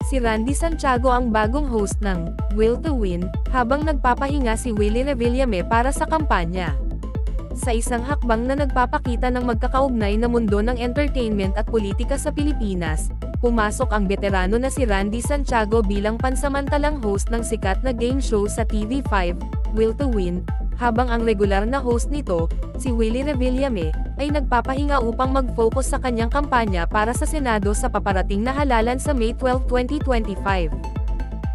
Si Randy Santiago ang bagong host ng Will to Win, habang nagpapahinga si Willie Revillame para sa kampanya. Sa isang hakbang na nagpapakita ng magkakaugnay na mundo ng entertainment at politika sa Pilipinas, pumasok ang veterano na si Randy Santiago bilang pansamantalang host ng sikat na game show sa TV5, Will to Win, habang ang regular na host nito, si Willie Revillame, ay nagpapahinga upang mag-focus sa kanyang kampanya para sa Senado sa paparating na halalan sa May 12, 2025.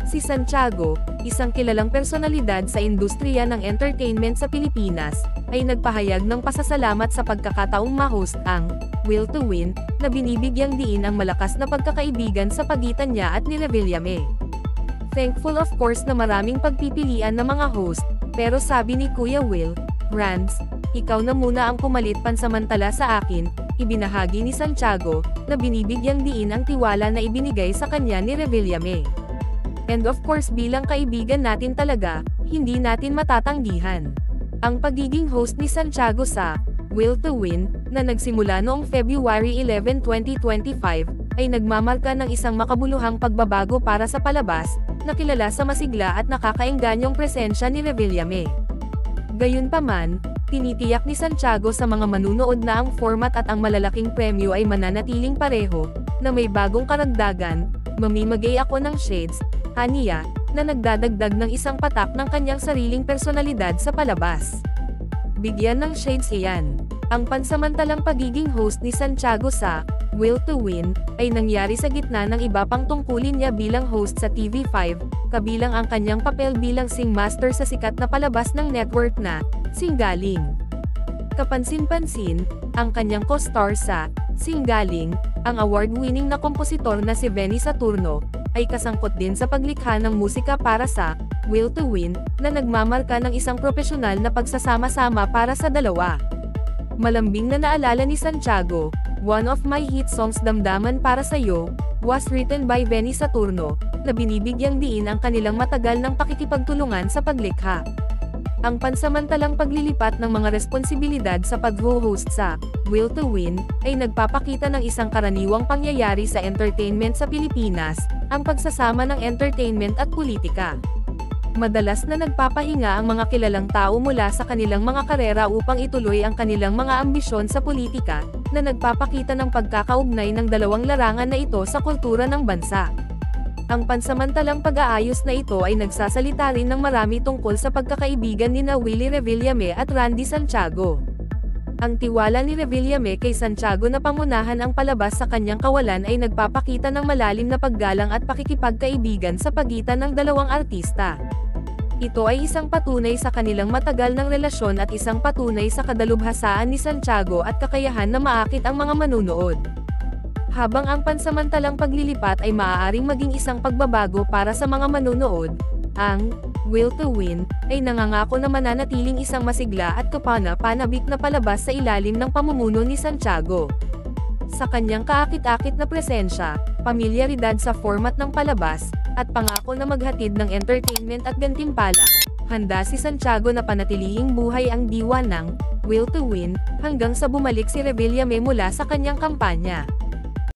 Si Santiago, isang kilalang personalidad sa industriya ng entertainment sa Pilipinas, ay nagpahayag ng pasasalamat sa pagkakataong ma-host ang Will to Win, na binibigyang diin ang malakas na pagkakaibigan sa pagitan niya at ni Revillame. Thankful of course na maraming pagpipilian ng mga host, pero sabi ni Kuya Will, "Rands, ikaw na muna ang pumalit pansamantala sa akin," ibinahagi ni Santiago, na binibigyang diin ang tiwala na ibinigay sa kanya ni Revillame. And of course bilang kaibigan natin talaga, hindi natin matatanggihan. Ang pagiging host ni Santiago sa Will to Win, na nagsimula noong February 11, 2025, ay nagmamarka ng isang makabuluhang pagbabago para sa palabas, na kilala sa masigla at nakakaengganyong presensya ni Revillame. Gayunpaman, tinitiyak ni Santiago sa mga manunood na ang format at ang malalaking premyo ay mananatiling pareho, na may bagong karagdagan, "Mamimigay ako ng shades," aniya, na nagdadagdag ng isang patak ng kanyang sariling personalidad sa palabas. Bigyan ng shades iyan. Ang pansamantalang pagiging host ni Santiago sa Will to Win, ay nangyari sa gitna ng iba pang tungkulin niya bilang host sa TV5, kabilang ang kanyang papel bilang singmaster sa sikat na palabas ng network na Singgaling. Kapansin-pansin, ang kanyang co-star sa Singgaling, ang award-winning na kompositor na si Benny Saturno, ay kasangkot din sa paglikha ng musika para sa Will to Win, na nagmamarka ng isang propesyonal na pagsasama-sama para sa dalawa. Malambing na naalala ni Santiago, "One of my hit songs, Damdaman Para Sa'yo, was written by Benny Saturno," na binibigyang diin ang kanilang matagal ng pakikipagtulungan sa paglikha. Ang pansamantalang paglilipat ng mga responsibilidad sa pag-host sa Will to Win, ay nagpapakita ng isang karaniwang pangyayari sa entertainment sa Pilipinas, ang pagsasama ng entertainment at politika. Madalas na nagpapahinga ang mga kilalang tao mula sa kanilang mga karera upang ituloy ang kanilang mga ambisyon sa politika, na nagpapakita ng pagkakaugnay ng dalawang larangan na ito sa kultura ng bansa. Ang pansamantalang pag-aayos na ito ay nagsasalita rin ng marami tungkol sa pagkakaibigan nina Willie Revillame at Randy Santiago. Ang tiwala ni Revillame kay Santiago na pangunahan ang palabas sa kanyang kawalan ay nagpapakita ng malalim na paggalang at pakikipagkaibigan sa pagitan ng dalawang artista. Ito ay isang patunay sa kanilang matagal ng relasyon at isang patunay sa kadalubhasaan ni Santiago at kakayahan na maakit ang mga manunood. Habang ang pansamantalang paglilipat ay maaaring maging isang pagbabago para sa mga manunood, ang Will to Win ay nangangako na mananatiling isang masigla at kapana-panabik na palabas sa ilalim ng pamumuno ni Santiago. Sa kanyang kaakit-akit na presensya, pamilyaridad sa format ng palabas, at pangako na maghatid ng entertainment at gantimpala, handa si Santiago na panatilihing buhay ang diwa ng Will to Win, hanggang sa bumalik si Revillame mula sa kanyang kampanya.